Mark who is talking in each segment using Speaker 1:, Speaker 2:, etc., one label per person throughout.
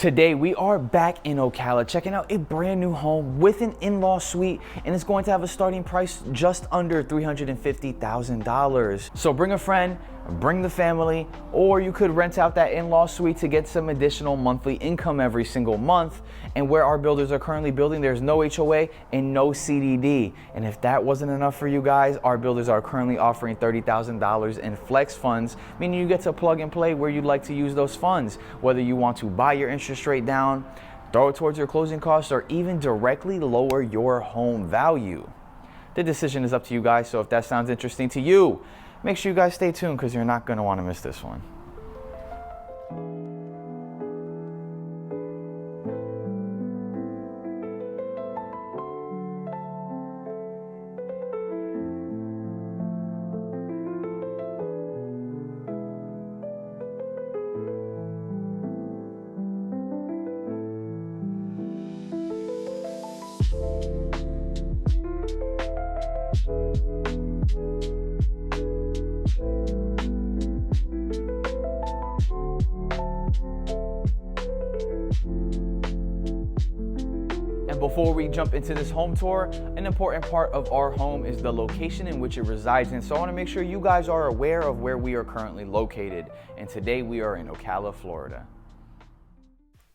Speaker 1: Today we are back in Ocala checking out a brand new home with an in-law suite, and it's going to have a starting price just under $350,000. So bring a friend, bring the family, or you could rent out that in-law suite to get some additional monthly income every single month. And where our builders are currently building, there's no HOA and no CDD. And if that wasn't enough for you guys, our builders are currently offering $30,000 in flex funds, meaning you get to plug and play where you'd like to use those funds, whether you want to buy your interest rate down, throw it towards your closing costs, or even directly lower your home value. The decision is up to you guys, so if that sounds interesting to you, make sure you guys stay tuned because you're not going to want to miss this one. Before we jump into this home tour, an important part of our home is the location in which it resides in. So I want to make sure you guys are aware of where we are currently located. And today we are in Ocala, Florida.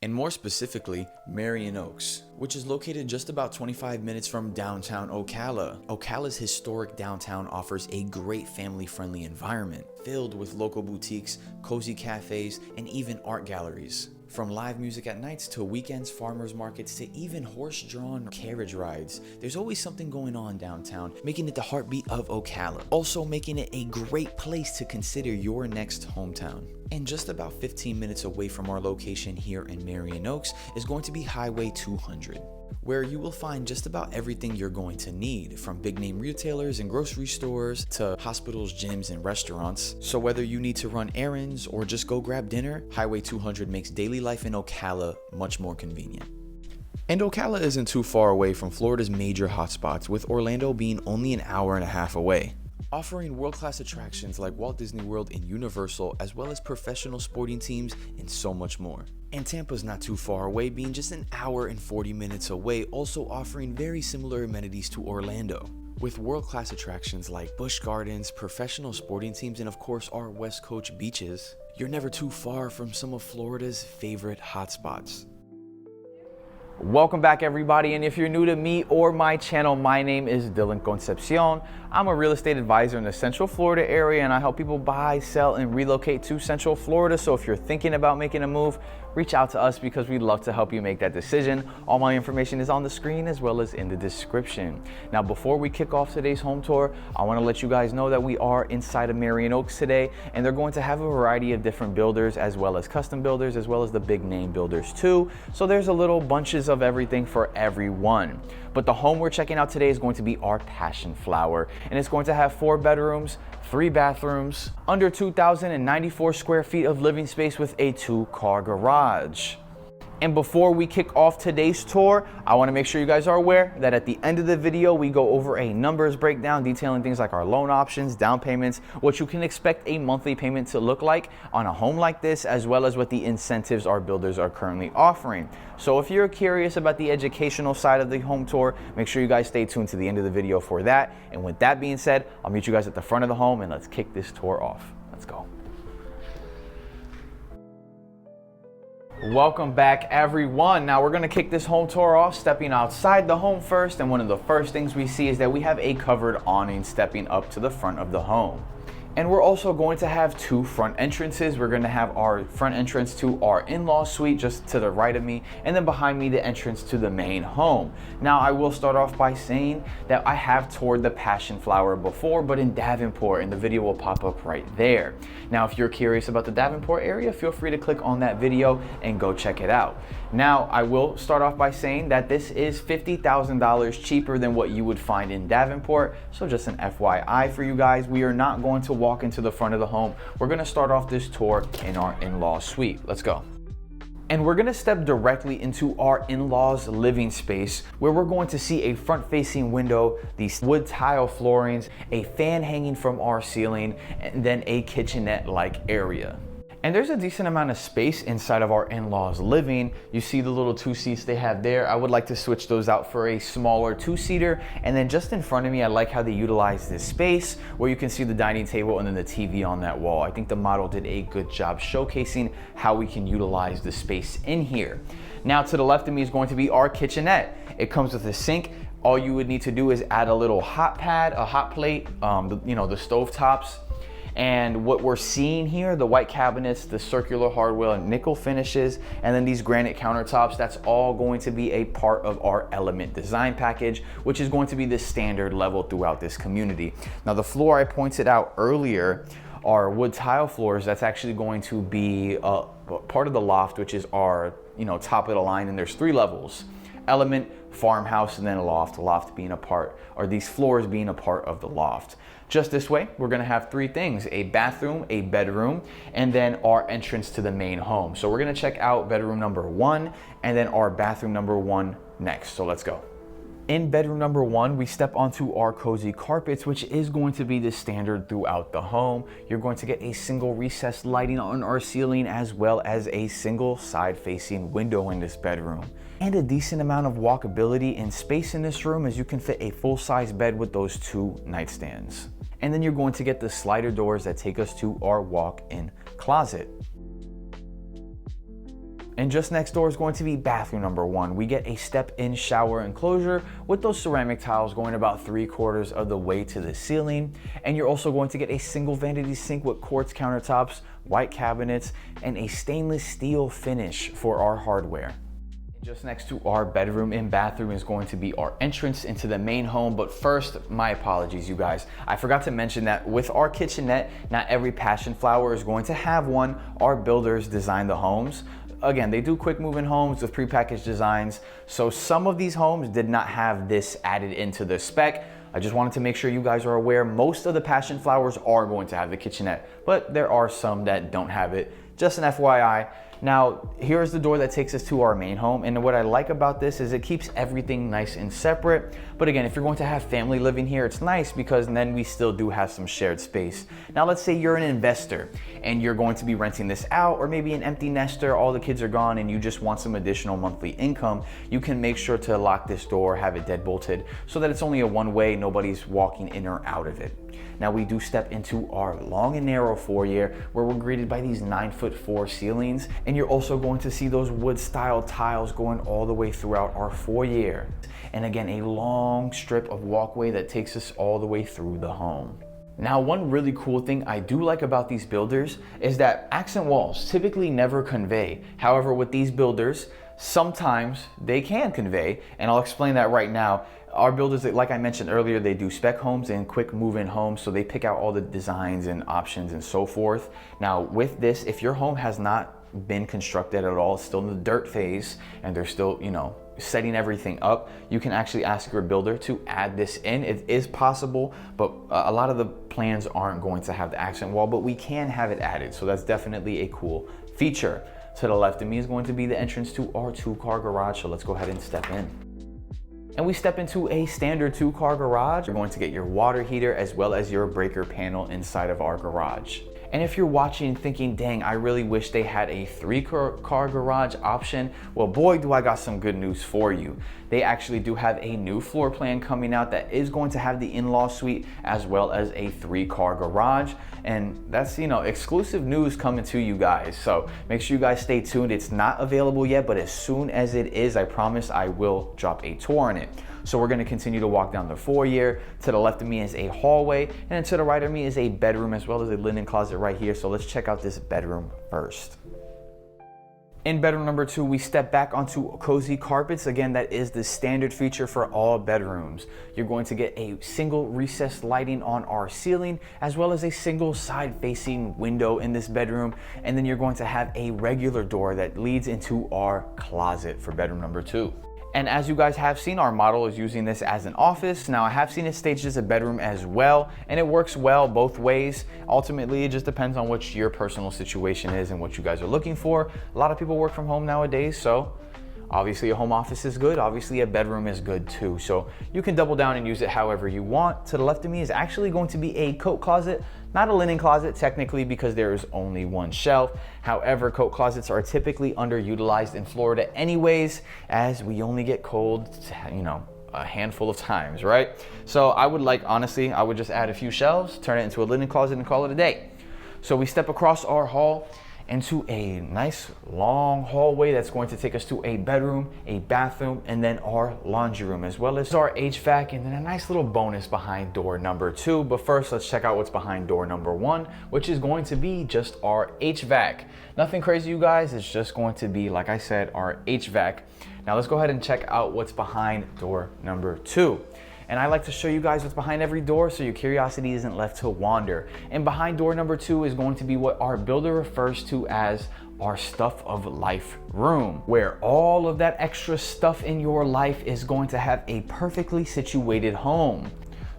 Speaker 1: And more specifically, Marion Oaks, which is located just about 25 minutes from downtown Ocala. Ocala's historic downtown offers a great family-friendly environment filled with local boutiques, cozy cafes, and even art galleries. From live music at nights to weekends, farmers markets, to even horse-drawn carriage rides, there's always something going on downtown, making it the heartbeat of Ocala. Also making it a great place to consider your next hometown. And just about 15 minutes away from our location here in Marion Oaks is going to be Highway 200, where you will find just about everything you're going to need, from big name retailers and grocery stores to hospitals, gyms, and restaurants. So whether you need to run errands or just go grab dinner, Highway 200 makes daily life in Ocala much more convenient. And Ocala isn't too far away from Florida's major hotspots, with Orlando being only an hour and a half away, offering world-class attractions like Walt Disney World and Universal, as well as professional sporting teams and so much more. And Tampa's not too far away, being just an hour and 40 minutes away, also offering very similar amenities to Orlando, with world-class attractions like Busch Gardens, professional sporting teams, and of course our West Coast beaches. You're never too far from some of Florida's favorite hotspots. Welcome back, everybody, and if you're new to me or my channel, my name is Dylan Concepcion. I'm a real estate advisor in the Central Florida area, and I help people buy, sell, and relocate to Central Florida. So if you're thinking about making a move, reach out to us because we'd love to help you make that decision. All my information is on the screen as well as in the description. Now, before we kick off today's home tour, I want to let you guys know that we are inside of Marion Oaks today, and they're going to have a variety of different builders, as well as custom builders, as well as the big name builders too. So there's a little bunches of everything for everyone. But the home we're checking out today is going to be our PassionFlower, and it's going to have 4 bedrooms, 3 bathrooms, under 2,094 square feet of living space with a 2-car garage. And before we kick off today's tour, I want to make sure you guys are aware that at the end of the video, we go over a numbers breakdown detailing things like our loan options, down payments, what you can expect a monthly payment to look like on a home like this, as well as what the incentives our builders are currently offering. So if you're curious about the educational side of the home tour, make sure you guys stay tuned to the end of the video for that. And with that being said, I'll meet you guys at the front of the home, and let's kick this tour off. Let's go. Welcome back, everyone. Now we're gonna kick this home tour off stepping outside the home first, and one of the first things we see is that we have a covered awning stepping up to the front of the home. And we're also going to have 2 front entrances. We're gonna have our front entrance to our in-law suite just to the right of me, and then behind me the entrance to the main home. Now I will start off by saying that I have toured the PassionFlower before, but in Davenport, and the video will pop up right there. Now if you're curious about the Davenport area, feel free to click on that video and go check it out. Now I will start off by saying that this is $50,000 cheaper than what you would find in Davenport. So just an FYI for you guys, we are not going to walk into the front of the home. We're gonna start off this tour in our in-law suite. Let's go. And we're gonna step directly into our in-laws living space, where we're going to see a front-facing window, these wood tile floorings, a fan hanging from our ceiling, and then a kitchenette-like area. And there's a decent amount of space inside of our in-laws living. You see the little 2 seats they have there. I would like to switch those out for a smaller 2-seater. And then just in front of me, I like how they utilize this space where you can see the dining table and then the TV on that wall. I think the model did a good job showcasing how we can utilize the space in here. Now to the left of me is going to be our kitchenette. It comes with a sink. All you would need to do is add a little hot pad, a hot plate, the stove tops. And what we're seeing here, the white cabinets, the circular hardware and nickel finishes, and then these granite countertops, that's all going to be a part of our element design package, which is going to be the standard level throughout this community. Now the floor I pointed out earlier are wood tile floors. That's actually going to be part of the loft, which is our top of the line, and there's 3 levels: element, farmhouse, and then a loft. Loft being a part, or these floors being a part of the loft. Just this way, we're gonna have 3 things: a bathroom, a bedroom, and then our entrance to the main home. So we're gonna check out bedroom number 1 and then our bathroom number 1 next. So let's go. In bedroom number 1, we step onto our cozy carpets, which is going to be the standard throughout the home. You're going to get a single recessed lighting on our ceiling, as well as a single side-facing window in this bedroom. And a decent amount of walkability and space in this room, as you can fit a full-size bed with those 2 nightstands. And then you're going to get the slider doors that take us to our walk-in closet. And just next door is going to be bathroom number 1. We get a step-in shower enclosure with those ceramic tiles going about 3/4 of the way to the ceiling. And you're also going to get a single vanity sink with quartz countertops, white cabinets, and a stainless steel finish for our hardware. Just next to our bedroom and bathroom is going to be our entrance into the main home. But first, my apologies, you guys. I forgot to mention that with our kitchenette, not every PassionFlower is going to have one. Our builders design the homes. Again, they do quick moving homes with prepackaged designs. So some of these homes did not have this added into the spec. I just wanted to make sure you guys are aware. Most of the PassionFlowers are going to have the kitchenette, but there are some that don't have it. Just an FYI. Now, here's the door that takes us to our main home. And what I like about this is it keeps everything nice and separate. But again, if you're going to have family living here, it's nice because then we still do have some shared space. Now, let's say you're an investor and you're going to be renting this out, or maybe an empty nester, all the kids are gone and you just want some additional monthly income. You can make sure to lock this door, have it deadbolted so that it's only a one-way, nobody's walking in or out of it. Now we do step into our long and narrow foyer where we're greeted by these 9'4" ceilings, and you're also going to see those wood style tiles going all the way throughout our foyer. And again, a long strip of walkway that takes us all the way through the home. Now, one really cool thing I do like about these builders is that accent walls typically never convey. However, with these builders, sometimes they can convey, and I'll explain that right now. Our builders, like I mentioned earlier, they do spec homes and quick move-in homes, so they pick out all the designs and options and so forth. Now with this, if your home has not been constructed at all, it's still in the dirt phase, and they're still, setting everything up, you can actually ask your builder to add this in. It is possible, but a lot of the plans aren't going to have the accent wall, but we can have it added, so that's definitely a cool feature. To the left of me is going to be the entrance to our 2-car garage, so let's go ahead and step in. And we step into a standard 2-car garage. You're going to get your water heater as well as your breaker panel inside of our garage. And if you're watching thinking, dang, I really wish they had a 3-car garage option, well, boy, do I got some good news for you. They actually do have a new floor plan coming out that is going to have the in-law suite as well as a 3-car garage. And that's, exclusive news coming to you guys. So make sure you guys stay tuned. It's not available yet, but as soon as it is, I promise I will drop a tour on it. So we're gonna continue to walk down the foyer. To the left of me is a hallway, and then to the right of me is a bedroom as well as a linen closet right here. So let's check out this bedroom first. In bedroom number 2, we step back onto cozy carpets. Again, that is the standard feature for all bedrooms. You're going to get a single recessed lighting on our ceiling, as well as a single side-facing window in this bedroom. And then you're going to have a regular door that leads into our closet for bedroom number 2. And as you guys have seen, our model is using this as an office. Now I have seen it staged as a bedroom as well, and it works well both ways. Ultimately, it just depends on what your personal situation is and what you guys are looking for. A lot of people work from home nowadays, so Obviously a home office is good, obviously a bedroom is good too. So you can double down and use it however you want. To the left of me is actually going to be a coat closet, not a linen closet technically because there is only one shelf. However, coat closets are typically underutilized in Florida anyways, as we only get cold, a handful of times, right? So honestly, I would just add a few shelves, turn it into a linen closet and call it a day. So we step across our hall into a nice long hallway that's going to take us to a bedroom, a bathroom, and then our laundry room, as well as our HVAC, and then a nice little bonus behind door number 2. But first, let's check out what's behind door number 1, which is going to be just our HVAC. Nothing crazy, you guys. It's just going to be, like I said, our HVAC. Now let's go ahead and check out what's behind door number 2. And I like to show you guys what's behind every door so your curiosity isn't left to wander. And behind door number 2 is going to be what our builder refers to as our stuff of life room, where all of that extra stuff in your life is going to have a perfectly situated home.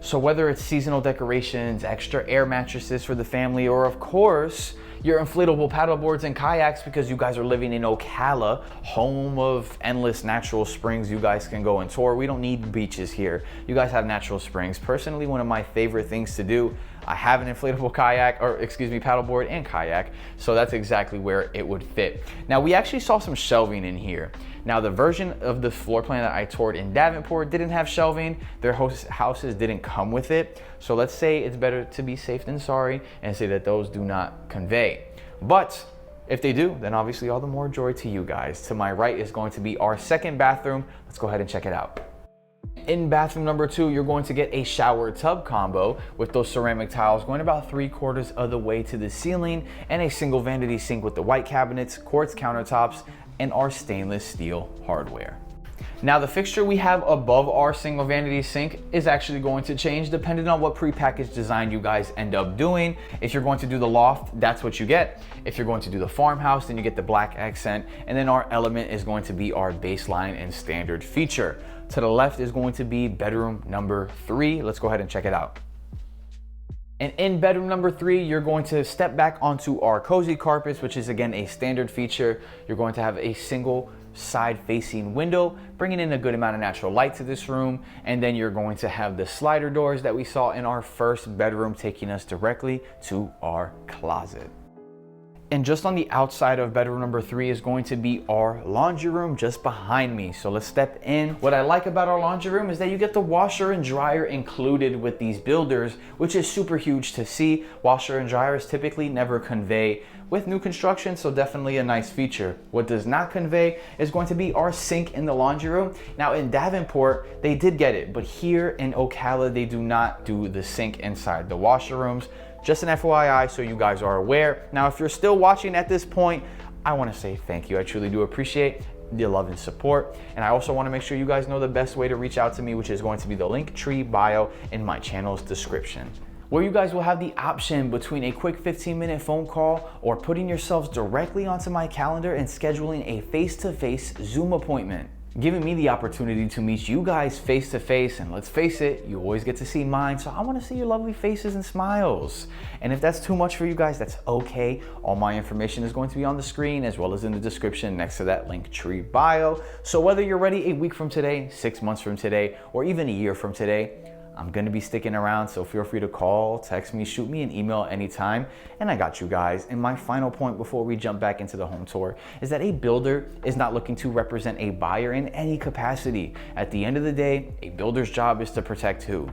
Speaker 1: So whether it's seasonal decorations, extra air mattresses for the family, or of course, your inflatable paddleboards and kayaks because you guys are living in Ocala, home of endless natural springs you guys can go and tour. We don't need beaches here. You guys have natural springs. Personally, one of my favorite things to do, I have an inflatable paddleboard and kayak, so that's exactly where it would fit. Now, we actually saw some shelving in here. Now, the version of the floor plan that I toured in Davenport didn't have shelving. Their houses didn't come with it. So let's say it's better to be safe than sorry and say that those do not convey. But if they do, then obviously all the more joy to you guys. To my right is going to be our second bathroom. Let's go ahead and check it out. In bathroom number 2, you're going to get a shower tub combo with those ceramic tiles going about 3/4 of the way to the ceiling, and a single vanity sink with the white cabinets, quartz countertops, and our stainless steel hardware. Now, the fixture we have above our single vanity sink is actually going to change depending on what prepackaged design you guys end up doing. If you're going to do the loft, that's what you get. If you're going to do the farmhouse, then you get the black accent, and then our element is going to be our baseline and standard feature. To the left is going to be bedroom number 3. Let's go ahead and check it out. And in bedroom number 3, you're going to step back onto our cozy carpets, which is again a standard feature. You're going to have a single side facing window, bringing in a good amount of natural light to this room. And then you're going to have the slider doors that we saw in our first bedroom, taking us directly to our closet. And just on the outside of bedroom number 3 is going to be our laundry room just behind me. So let's step in. What I like about our laundry room is that you get the washer and dryer included with these builders, which is super huge to see. Washer and dryers typically never convey with new construction, so definitely a nice feature. What does not convey is going to be our sink in the laundry room. Now in Davenport, they did get it, but here in Ocala, they do not do the sink inside the washer rooms. Just an FYI, so you guys are aware. Now, if you're still watching at this point, I want to say thank you. I truly do appreciate the love and support. And I also want to make sure you guys know the best way to reach out to me, which is going to be the Linktree bio in my channel's description, where you guys will have the option between a quick 15-minute phone call or putting yourselves directly onto my calendar and scheduling a face-to-face Zoom appointment, giving me the opportunity to meet you guys face to face. And let's face it, you always get to see mine, so I want to see your lovely faces and smiles. And if that's too much for you guys, that's okay. All my information is going to be on the screen as well as in the description next to that Linktree bio. So whether you're ready a week from today, 6 months from today, or even a year from today, I'm gonna be sticking around, so feel free to call, text me, shoot me an email anytime, and I got you guys. And my final point before we jump back into the home tour is that a builder is not looking to represent a buyer in any capacity. At the end of the day, a builder's job is to protect who?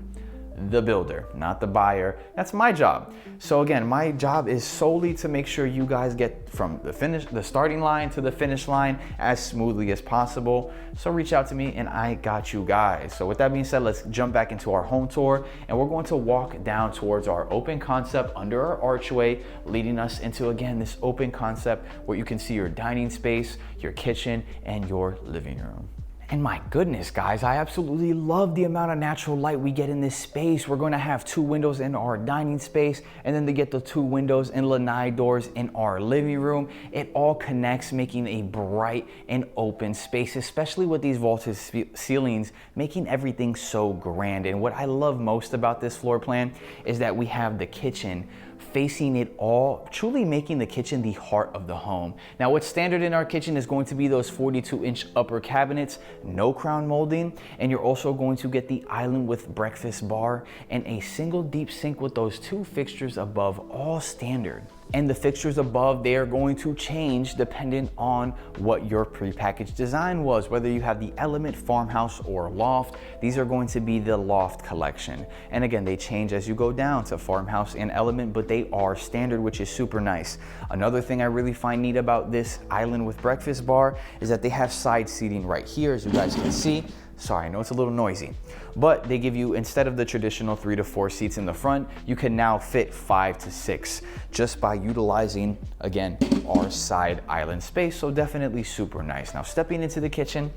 Speaker 1: The builder, not the buyer. That's my job. So again, my job is solely to make sure you guys get from the starting line to the finish line as smoothly as possible. So reach out to me and I got you guys. So with that being said, let's jump back into our home tour, and we're going to walk down towards our open concept under our archway, leading us into, again, this open concept where you can see your dining space, your kitchen, and your living room. And my goodness, guys, I absolutely love the amount of natural light we get in this space. We're going to have 2 windows in our dining space, and then to get the 2 windows and lanai doors in our living room. It all connects, making a bright and open space, especially with these vaulted ceilings, making everything so grand. And what I love most about this floor plan is that we have the kitchen facing it all, truly making the kitchen the heart of the home. Now, what's standard in our kitchen is going to be those 42-inch upper cabinets, no crown molding, and you're also going to get the island with breakfast bar and a single deep sink with those 2 fixtures above, all standard. And the fixtures above, they are going to change depending on what your prepackaged design was, whether you have the Element, Farmhouse, or Loft. These are going to be the Loft collection. And again, they change as you go down to Farmhouse and Element, but they are standard, which is super nice. Another thing I really find neat about this island with breakfast bar is that they have side seating right here, as you guys can see. Sorry, I know it's a little noisy, but they give you, instead of the traditional 3 to 4 seats in the front, you can now fit 5 to 6 just by utilizing, again, our side island space. So definitely super nice. Now, stepping into the kitchen,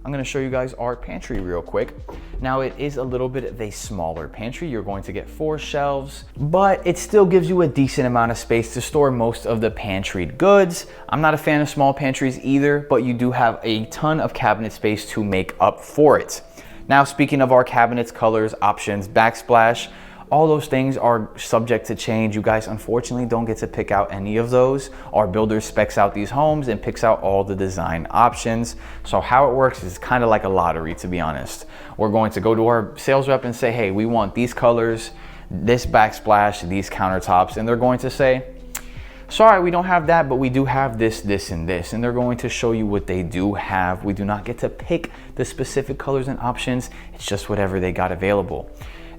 Speaker 1: I'm gonna show you guys our pantry real quick. Now, it is a little bit of a smaller pantry. You're going to get 4 shelves, but it still gives you a decent amount of space to store most of the pantried goods. I'm not a fan of small pantries either, but you do have a ton of cabinet space to make up for it. Now, speaking of our cabinets, colors, options, backsplash, all those things are subject to change. You guys unfortunately don't get to pick out any of those. Our builder specs out these homes and picks out all the design options. So how it works is kind of like a lottery, to be honest. We're going to go to our sales rep and say, hey, we want these colors, this backsplash, these countertops, and they're going to say, sorry, we don't have that, but we do have this, this, and this. And they're going to show you what they do have. We do not get to pick the specific colors and options. It's just whatever they got available.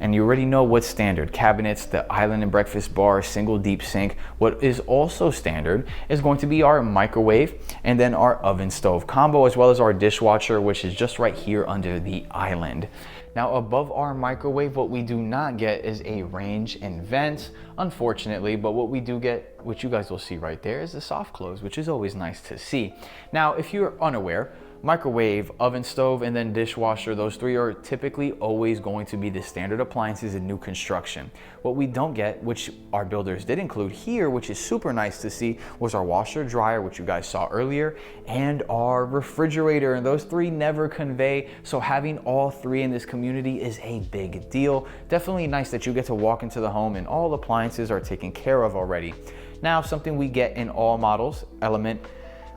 Speaker 1: And you already know what's standard. Cabinets, the island and breakfast bar, single deep sink. What is also standard is going to be our microwave and then our oven stove combo, as well as our dishwasher, which is just right here under the island. Now, above our microwave, what we do not get is a range and vent, unfortunately, but what we do get, which you guys will see right there, is the soft close, which is always nice to see. Now, if you're unaware, microwave, oven stove, and then dishwasher, those 3 are typically always going to be the standard appliances in new construction. What we don't get, which our builders did include here, which is super nice to see, was our washer dryer, which you guys saw earlier, and our refrigerator, and those 3 never convey. So having all 3 in this community is a big deal. Definitely nice that you get to walk into the home and all appliances are taken care of already. Now, something we get in all models, Element,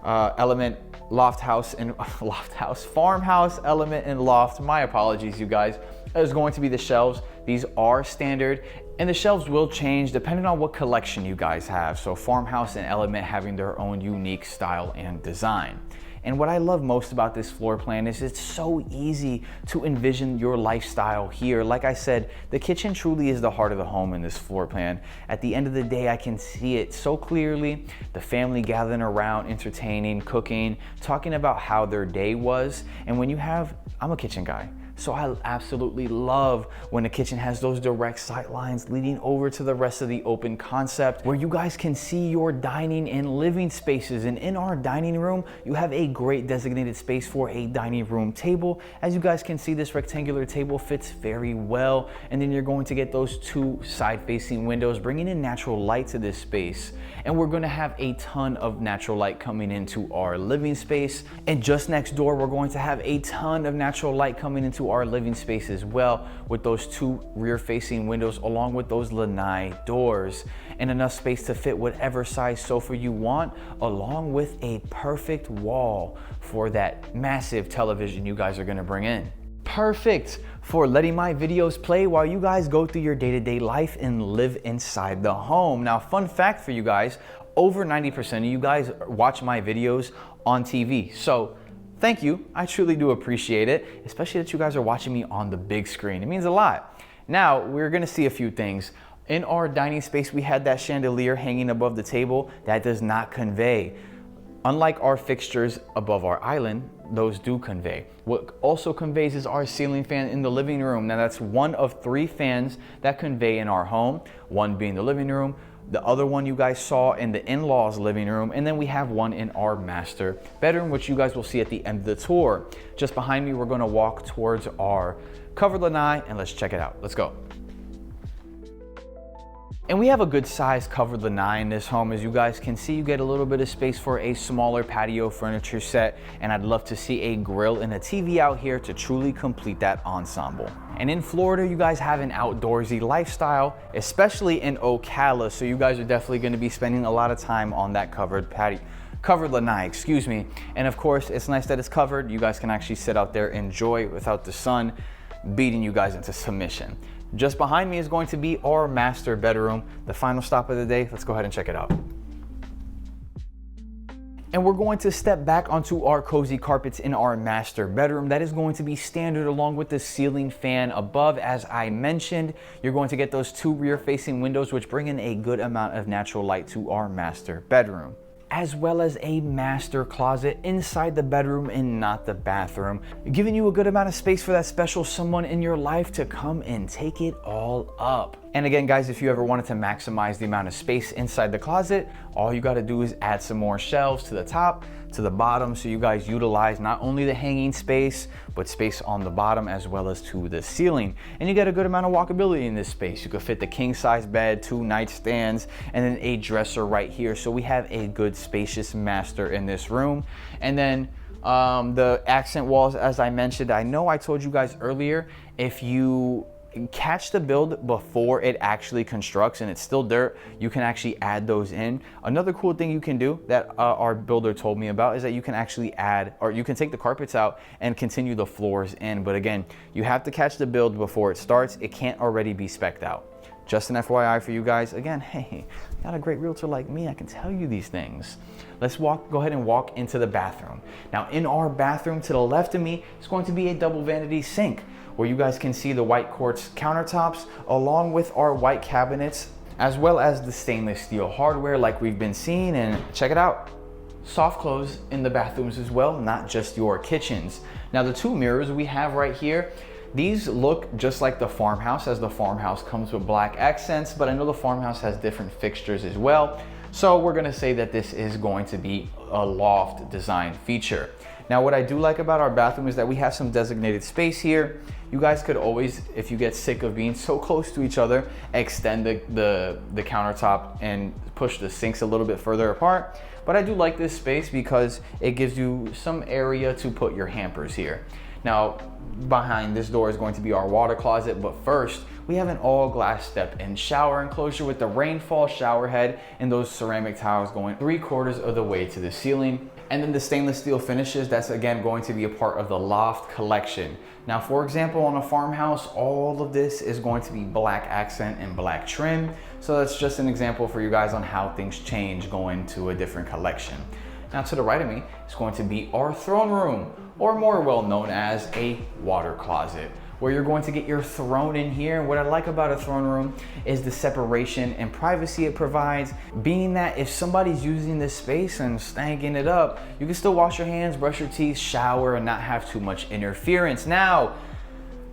Speaker 1: Farmhouse, Element, and Loft, my apologies, you guys, is going to be the shelves. These are standard, and the shelves will change depending on what collection you guys have. So Farmhouse and Element having their own unique style and design. And what I love most about this floor plan is it's so easy to envision your lifestyle here. Like I said, the kitchen truly is the heart of the home in this floor plan. At the end of the day, I can see it so clearly. The family gathering around, entertaining, cooking, talking about how their day was. And when you have, I'm a kitchen guy, so I absolutely love when the kitchen has those direct sight lines leading over to the rest of the open concept where you guys can see your dining and living spaces. And in our dining room, you have a great designated space for a dining room table. As you guys can see, this rectangular table fits very well. And then you're going to get those 2 side-facing windows, bringing in natural light to this space. And we're going to have a ton of natural light coming into our living space. And just next door, we're going to have a ton of natural light coming into our living space as well, with those 2 rear-facing windows along with those lanai doors, and enough space to fit whatever size sofa you want, along with a perfect wall for that massive television you guys are going to bring in. Perfect for letting my videos play while you guys go through your day-to-day life and live inside the home. Now, fun fact for you guys, over 90% of you guys watch my videos on TV. So thank you, I truly do appreciate it, especially that you guys are watching me on the big screen. It means a lot. Now, we're gonna see a few things. In our dining space, we had that chandelier hanging above the table. That does not convey. Unlike our fixtures above our island, those do convey. What also conveys is our ceiling fan in the living room. Now, that's one of 3 fans that convey in our home, one being the living room, the other one you guys saw in the in-laws living room, and then we have one in our master bedroom, which you guys will see at the end of the tour. Just behind me, we're gonna walk towards our covered lanai, and let's check it out. Let's go. And we have a good sized covered lanai in this home. As you guys can see, you get a little bit of space for a smaller patio furniture set, and I'd love to see a grill and a TV out here to truly complete that ensemble. And in Florida, you guys have an outdoorsy lifestyle, especially in Ocala. So you guys are definitely gonna be spending a lot of time on that covered lanai, excuse me. And of course, it's nice that it's covered. You guys can actually sit out there, enjoy without the sun beating you guys into submission. Just behind me is going to be our master bedroom, the final stop of the day. Let's go ahead and check it out. And we're going to step back onto our cozy carpets in our master bedroom. That is going to be standard along with the ceiling fan above. As I mentioned, you're going to get those 2 rear facing windows, which bring in a good amount of natural light to our master bedroom, as well as a master closet inside the bedroom and not the bathroom, giving you a good amount of space for that special someone in your life to come and take it all up. And again, guys, if you ever wanted to maximize the amount of space inside the closet, all you gotta do is add some more shelves to the top, to the bottom, so you guys utilize not only the hanging space, but space on the bottom as well as to the ceiling. And you get a good amount of walkability in this space. You could fit the king size bed, 2 nightstands, and then a dresser right here. So we have a good spacious master in this room. And then the accent walls, as I mentioned, I know I told you guys earlier, if you catch the build before it actually constructs and it's still dirt, you can actually add those in. Another cool thing you can do that our builder told me about is that you can actually add, or you can take the carpets out and continue the floors in. But again, you have to catch the build before it starts. It can't already be spec'd out. Just an FYI for you guys. Again, hey, not a great realtor like me, I can tell you these things. Let's go ahead and walk into the bathroom. Now in our bathroom to the left of me is going to be a double vanity sink, where you guys can see the white quartz countertops along with our white cabinets, as well as the stainless steel hardware like we've been seeing. And check it out, soft close in the bathrooms as well, not just your kitchens. Now the 2 mirrors we have right here, these look just like the farmhouse, as the farmhouse comes with black accents, but I know the farmhouse has different fixtures as well. So we're gonna say that this is going to be a loft design feature. Now what I do like about our bathroom is that we have some designated space here. You guys could always, if you get sick of being so close to each other, extend the countertop and push the sinks a little bit further apart. But I do like this space because it gives you some area to put your hampers here. Now, behind this door is going to be our water closet, but first, we have an all glass step-in shower enclosure with the rainfall shower head and those ceramic tiles going 3/4 of the way to the ceiling. And then the stainless steel finishes, that's again going to be a part of the loft collection. Now, for example, on a farmhouse, all of this is going to be black accent and black trim. So that's just an example for you guys on how things change going to a different collection. Now to the right of me is going to be our throne room, or more well known as a water closet, where you're going to get your throne in here. And what I like about a throne room is the separation and privacy it provides, being that if somebody's using this space and stanking it up, you can still wash your hands, brush your teeth, shower, and not have too much interference. Now,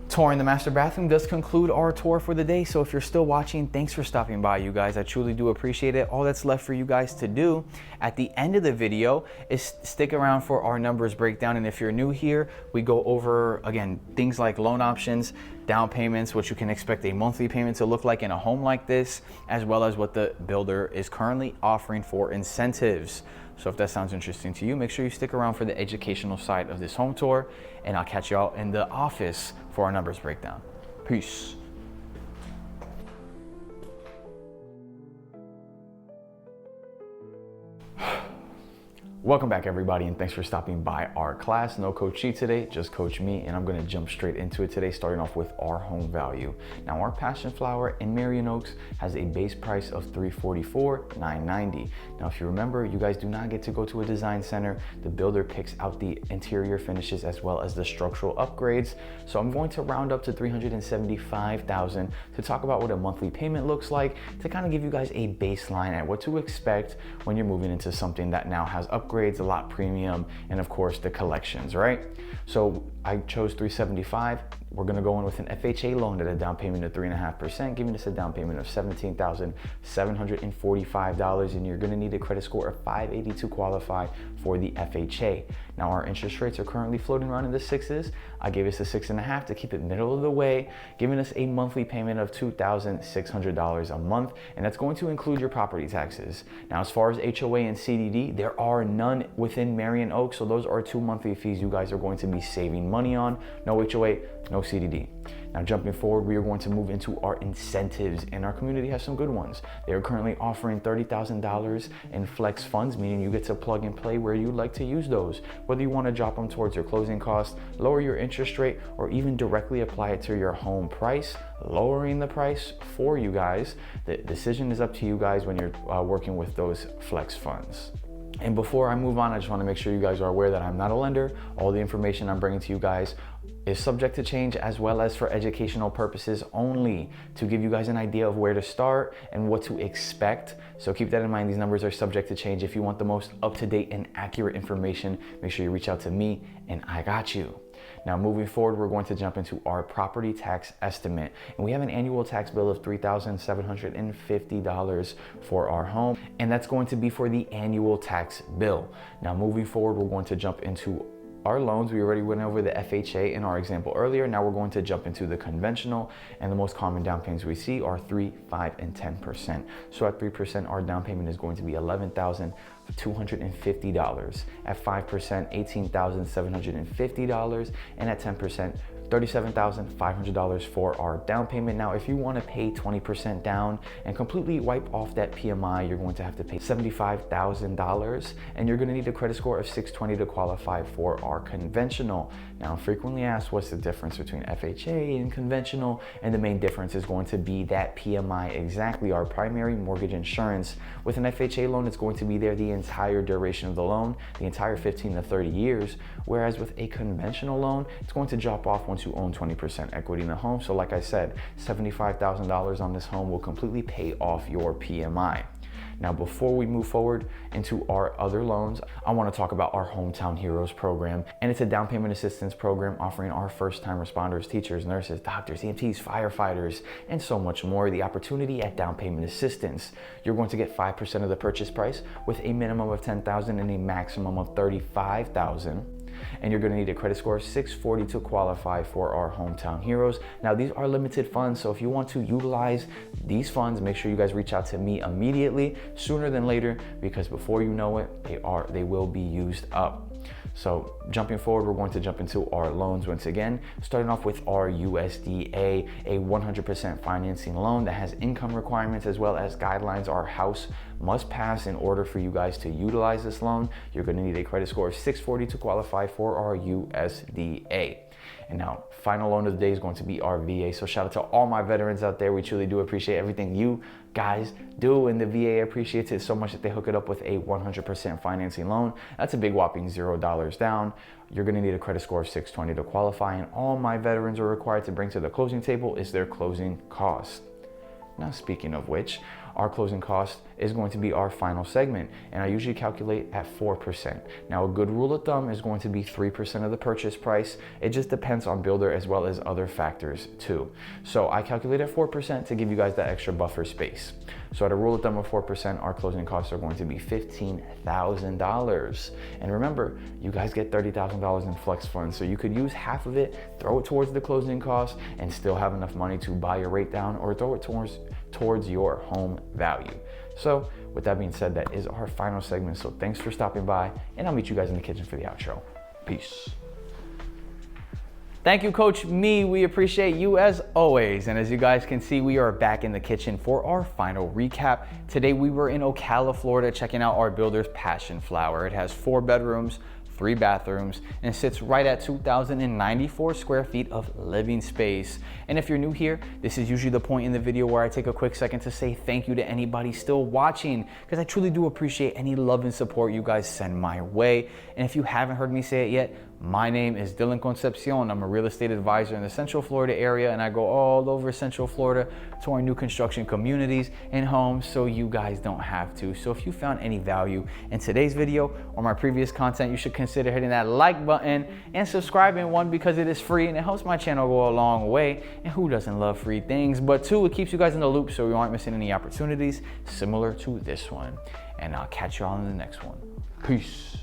Speaker 1: touring the master bathroom does conclude our tour for the day. So if you're still watching, thanks for stopping by, you guys. I truly do appreciate it. All that's left for you guys to do at the end of the video is stick around for our numbers breakdown. And if you're new here, we go over, again, things like loan options, down payments, what you can expect a monthly payment to look like in a home like this, as well as what the builder is currently offering for incentives. So if that sounds interesting to you, make sure you stick around for the educational side of this home tour, and I'll catch y'all in the office for our numbers breakdown. Peace. Welcome back, everybody, and thanks for stopping by our class. No Coach G today, just Coach me, and I'm gonna jump straight into it today, starting off with our home value. Now, our PassionFlower in Marion Oaks has a base price of $344,990. Now, if you remember, you guys do not get to go to a design center. The builder picks out the interior finishes as well as the structural upgrades. So I'm going to round up to $375,000 to talk about what a monthly payment looks like, to kind of give you guys a baseline at what to expect when you're moving into something that now has upgrades, a lot premium, and of course the collections, right? So I chose 375. We're gonna go in with an FHA loan at a down payment of 3.5%, giving us a down payment of $17,745, and you're gonna need a credit score of 580 to qualify for the FHA. Now, our interest rates are currently floating around in the 6s. I gave us a 6.5 to keep it middle of the way, giving us a monthly payment of $2,600 a month, and that's going to include your property taxes. Now, as far as HOA and CDD, there are none within Marion Oaks, so those are 2 monthly fees you guys are going to be saving money on. No HOA, no no CDD. Now jumping forward, we are going to move into our incentives, and our community has some good ones. They are currently offering $30,000 in flex funds, meaning you get to plug and play where you like to use those. Whether you want to drop them towards your closing costs, lower your interest rate, or even directly apply it to your home price, lowering the price for you guys. The decision is up to you guys when you're working with those flex funds. And before I move on, I just want to make sure you guys are aware that I'm not a lender. All the information I'm bringing to you guys is subject to change, as well as for educational purposes only, to give you guys an idea of where to start and what to expect. So keep that in mind. These numbers are subject to change. If you want the most up-to-date and accurate information, make sure you reach out to me and I got you. Now moving forward, we're going to jump into our property tax estimate. And we have an annual tax bill of $3,750 for our home. And that's going to be for the annual tax bill. Now moving forward, we're going to jump into our loans. We already went over the FHA in our example earlier. Now we're going to jump into the conventional, and the most common down payments we see are 3%, 5%, and 10%. So at 3%, our down payment is going to be $11,250. At 5%, $18,750, and at 10%, $37,500 for our down payment. Now, if you want to pay 20% down and completely wipe off that PMI, you're going to have to pay $75,000, and you're going to need a credit score of 620 to qualify for our conventional. Now, I'm frequently asked what's the difference between FHA and conventional, and the main difference is going to be that PMI, exactly, our primary mortgage insurance. With an FHA loan, it's going to be there the entire duration of the loan, the entire 15 to 30 years, whereas with a conventional loan, it's going to drop off once you own 20% equity in the home. So like I said, $75,000 on this home will completely pay off your PMI. Now, before we move forward into our other loans, I want to talk about our Hometown Heroes program. And it's a down payment assistance program offering our first-time responders, teachers, nurses, doctors, EMTs, firefighters, and so much more the opportunity at down payment assistance. You're going to get 5% of the purchase price with a minimum of $10,000 and a maximum of $35,000. And you're going to need a credit score of 640 to qualify for our Hometown Heroes. Now, these are limited funds, so if you want to utilize these funds, make sure you guys reach out to me immediately, sooner than later, because before you know it, they will be used up. So jumping forward, we're going to jump into our loans once again, starting off with our USDA, a 100% financing loan that has income requirements as well as guidelines our house must pass in order for you guys to utilize this loan. You're going to need a credit score of 640 to qualify for our USDA. And now, final loan of the day is going to be our VA. So shout out to all my veterans out there. We truly do appreciate everything you guys do, and the VA appreciates it so much that they hook it up with a 100% financing loan. That's a big whopping $0 down. You're going to need a credit score of 620 to qualify, and all my veterans are required to bring to the closing table is their closing cost. Now, speaking of which, our closing cost is going to be our final segment, and I usually calculate at 4%. Now, a good rule of thumb is going to be 3% of the purchase price. It just depends on builder as well as other factors too. So I calculate at 4% to give you guys that extra buffer space. So at a rule of thumb of 4%, our closing costs are going to be $15,000. And remember, you guys get $30,000 in flex funds, so you could use half of it, throw it towards the closing costs, and still have enough money to buy your rate down or throw it towards your home value. So with that being said, that is our final segment. So thanks for stopping by, and I'll meet you guys in the kitchen for the outro. Peace. Thank you, Coach Me. We appreciate you as always. And as you guys can see, we are back in the kitchen for our final recap. Today we were in Ocala, Florida, checking out our builder's PassionFlower. It has 4 bedrooms, 3 bathrooms, and sits right at 2,094 square feet of living space. And if you're new here, this is usually the point in the video where I take a quick second to say thank you to anybody still watching, because I truly do appreciate any love and support you guys send my way. And if you haven't heard me say it yet, my name is Dylan Concepcion. I'm a real estate advisor in the Central Florida area, and I go all over Central Florida to our new construction communities and homes so you guys don't have to. So if you found any value in today's video or my previous content, you should consider hitting that like button and subscribing. 1, because it is free and it helps my channel go a long way, and who doesn't love free things? But 2, it keeps you guys in the loop so you aren't missing any opportunities similar to this one. And I'll catch you all in the next one. Peace.